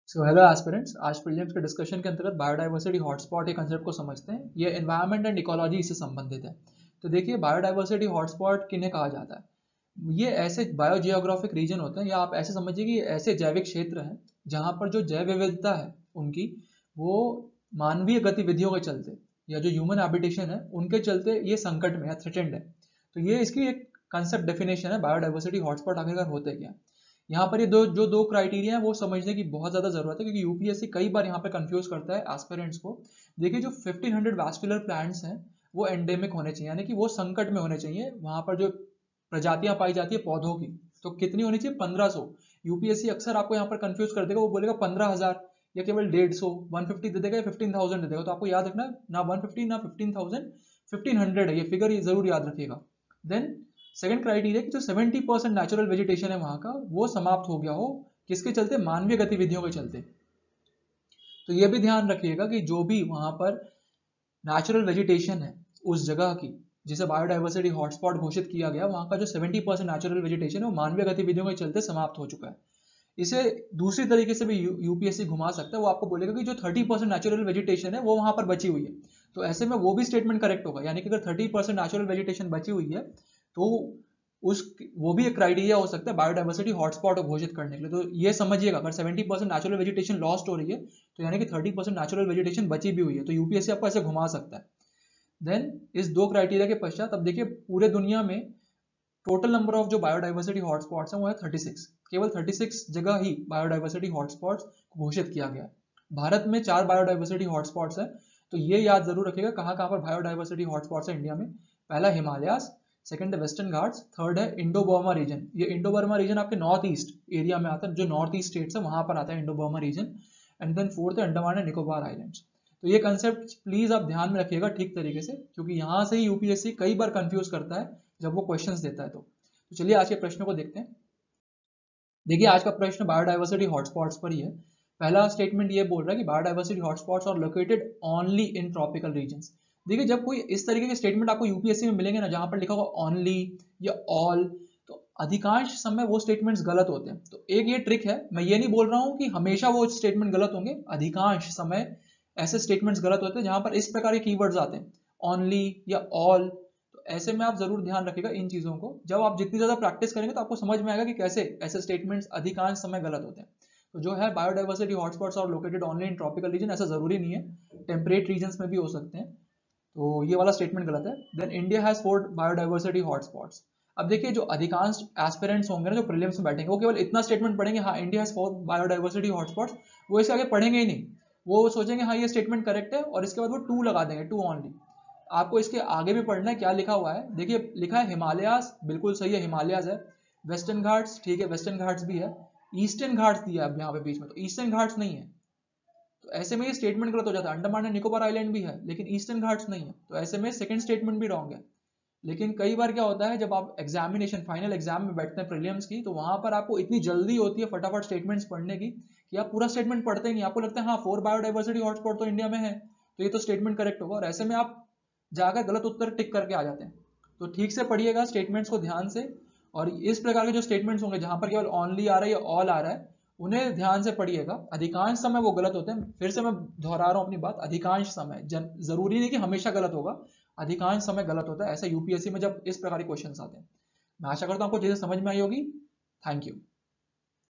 So hello aspirants, आज prelims के discussion के अंतर्गत बायोडाइवर्सिटी हॉटस्पॉट के कंसेप्ट को समझते हैं। ये एनवायरनमेंट एंड इकोलॉजी से संबंधित है। तो देखिए, बायोडाइवर्सिटी हॉटस्पॉट किन्हें कहा जाता है। ये ऐसे बायोजियोग्राफिक रीजन होते हैं, या आप ऐसे समझिए कि ऐसे जैविक क्षेत्र हैं जहाँ पर जो जैव विविधता है उनकी, वो मानवीय गतिविधियों के चलते या जो ह्यूमन हैबिटेशन है उनके चलते ये संकट में है, थ्रेटेंड है। तो ये इसकी एक कंसेप्ट डेफिनेशन है, बायोडाइवर्सिटी हॉटस्पॉट आखिरकार होते क्या। यहाँ पर ये दो क्राइटेरिया है वो समझने की बहुत ज्यादा जरूरत है, क्योंकि यूपीएससी कई बार यहाँ पे कंफ्यूज करता है एस्पिरेंट्स को। देखिए, जो 1500 वैस्कुलर प्लांट्स हैं वो एंडेमिक होने चाहिए, यानी कि वो संकट में होने चाहिए। वहां पर जो प्रजातियां पाई जाती है पौधों की, तो कितनी होनी चाहिए? 1500। यूपीएससी अक्सर आपको यहाँ पर कंफ्यूज कर देगा, वो बोलेगा 15,000 या केवल 150, 150 दे देगा या 15,000 दे देगा। तो आपको याद रखना, ना 150 ना 15,000, 1500 है ये फिगर, ये जरूर याद रखिएगा। देन सेकंड क्राइटेरिया कि जो 70% नेचुरल वेजिटेशन है वहां का, वो समाप्त हो गया हो। किसके चलते? मानवीय गतिविधियों के चलते। तो ये भी ध्यान रखिएगा कि जो भी वहां पर नेचुरल वेजिटेशन है उस जगह की, जिसे बायोडाइवर्सिटी हॉटस्पॉट घोषित किया गया, वहां का जो 70% नेचुरल वेजिटेशन है वो मानवीय गतिविधियों के चलते समाप्त हो चुका है। इसे दूसरी तरीके से भी यूपीएससी घुमा सकता है। वो आपको बोलेगा कि जो 30% नेचुरल वेजिटेशन है वो वहां पर बची हुई है। तो ऐसे में वो भी स्टेटमेंट करेक्ट होगा, यानी कि अगर 30% नेचुरल वेजिटेशन बची हुई है तो उस वो भी एक क्राइटेरिया हो सकता है बायोडाइवर्सिटी हॉटस्पॉट घोषित करने के लिए। तो ये समझिएगा, अगर 70% नेचुरल वेजिटेशन लॉस्ट हो रही है तो यानी कि 30% नेचुरल वेजिटेशन बची भी हुई है, तो यूपीएससी आपको ऐसे घुमा सकता है। देन इस दो क्राइटेरिया के पश्चात अब देखिए, पूरे दुनिया में टोटल नंबर ऑफ जो बायोडाइवर्सिटी हॉटस्पॉट्स हैं वो है 36। केवल 36 जगह ही बायोडाइवर्सिटी हॉटस्पॉट्स घोषित किया गया है। भारत में 4 बायोडाइवर्सिटी हॉटस्पॉट्स हैं। तो ये याद जरूर रखिएगा कहाँ कहाँ पर बायोडाइवर्सिटी हॉटस्पॉट्स है इंडिया में। पहला हिमालयास, सेकंड है वेस्टर्न घाट्स, थर्ड है इंडो बर्मा रीजन। ये इंडो बर्मा रीजन आपके नॉर्थ ईस्ट एरिया में आता है, जो नॉर्थ ईस्ट स्टेट्स है वहां पर आता है Indo Burma region. And then fourth है अंडमान एंड निकोबार आइलैंड्स। तो ये कंसेप्ट प्लीज आप ध्यान में रखिएगा ठीक तरीके से, क्योंकि यहाँ से ही यूपीएससी कई बार कंफ्यूज करता है जब वो क्वेश्चंस देता है। तो चलिए आज के प्रश्नों को देखते हैं। देखिए, आज का प्रश्न बायोडाइवर्सिटी हॉटस्पॉट्स पर ही है। पहला स्टेटमेंट ये बोल रहा है कि biodiversity hotspots are located only in tropical regions. देखिए, जब कोई इस तरीके के स्टेटमेंट आपको यूपीएससी में मिलेंगे ना, जहां पर लिखा होगा ओनली या ऑल, तो अधिकांश समय वो स्टेटमेंट्स गलत होते हैं। तो एक ये ट्रिक है, मैं ये नहीं बोल रहा हूं कि हमेशा वो स्टेटमेंट गलत होंगे, अधिकांश समय ऐसे स्टेटमेंट्स गलत होते हैं जहां पर इस प्रकार के कीवर्ड्स आते हैं, ओनली या ऑल। ऐसे में आप जरूर ध्यान रखिएगा इन चीजों को। जब आप जितनी ज्यादा प्रैक्टिस करेंगे तो आपको समझ में आएगा कि कैसे ऐसे स्टेटमेंट्स अधिकांश समय गलत होते हैं। तो जो है biodiversity hotspots are located only in tropical region, ऐसा जरूरी नहीं है, टेम्परेट रीजन में भी हो सकते हैं। तो ये वाला स्टेटमेंट गलत है। Then India has 4 biodiversity hotspots. अब देखिए, जो अधिकांश एस्पिरेंट्स होंगे ना जो प्रीलिम्स में बैठेंगे, वो केवल इतना स्टेटमेंट पढ़ेंगे, हाँ इंडिया हैज 4 बायोडाइवर्सिटी हॉटस्पॉट्स। वो इसके आगे पढ़ेंगे ही नहीं। वो सोचेंगे हाँ ये स्टेटमेंट करेक्ट है, और इसके बाद वो 2 लगा देंगे, 2 ओनली। आपको इसके आगे भी पढ़ना है क्या लिखा हुआ है। देखिए, लिखा है हिमालयास, बिल्कुल सही है, हिमालयास है। वेस्टर्न घाट्स, ठीक है, वेस्टर्न घाट्स भी है। ईस्टर्न घाट्स दिया है अब यहाँ पे बीच में, तो ईस्टर्न घाट्स नहीं है। तो ऐसे में ये स्टेटमेंट गलत हो जाता है। अंडमान एंड निकोबार आइलैंड भी है लेकिन ईस्टर्न घाट्स नहीं है, तो ऐसे में सेकंड स्टेटमेंट भी रॉन्ग है। लेकिन कई बार क्या होता है, जब आप एग्जामिनेशन फाइनल एग्जाम में बैठते हैं प्रीलिम्स की, तो वहां पर आपको इतनी जल्दी होती है फटाफट स्टेटमेंट्स पढ़ने की कि आप पूरा स्टेटमेंट पढ़ते ही नहीं। आपको लगता है हाँ 4 बायोडाइवर्सिटी हॉटस्पॉट तो इंडिया में है, तो ये तो स्टेटमेंट करेक्ट होगा, और ऐसे में आप जाकर गलत उत्तर टिक करके आ जाते हैं। तो ठीक से पढ़िएगा स्टेटमेंट्स को ध्यान से, और इस प्रकार के जो स्टेटमेंट्स होंगे जहां पर केवल ओनली आ रहा है या ऑल आ रहा है, उन्हें ध्यान से पढ़िएगा। अधिकांश समय वो गलत होते हैं। फिर से मैं दोहरा रहा हूं अपनी बात, अधिकांश समय, जरूरी नहीं कि हमेशा गलत होगा, अधिकांश समय गलत होता है ऐसा यूपीएससी में जब इस प्रकार के क्वेश्चन आते हैं। मैं आशा करता हूं आपको चीजें समझ में आई होगी। Thank you.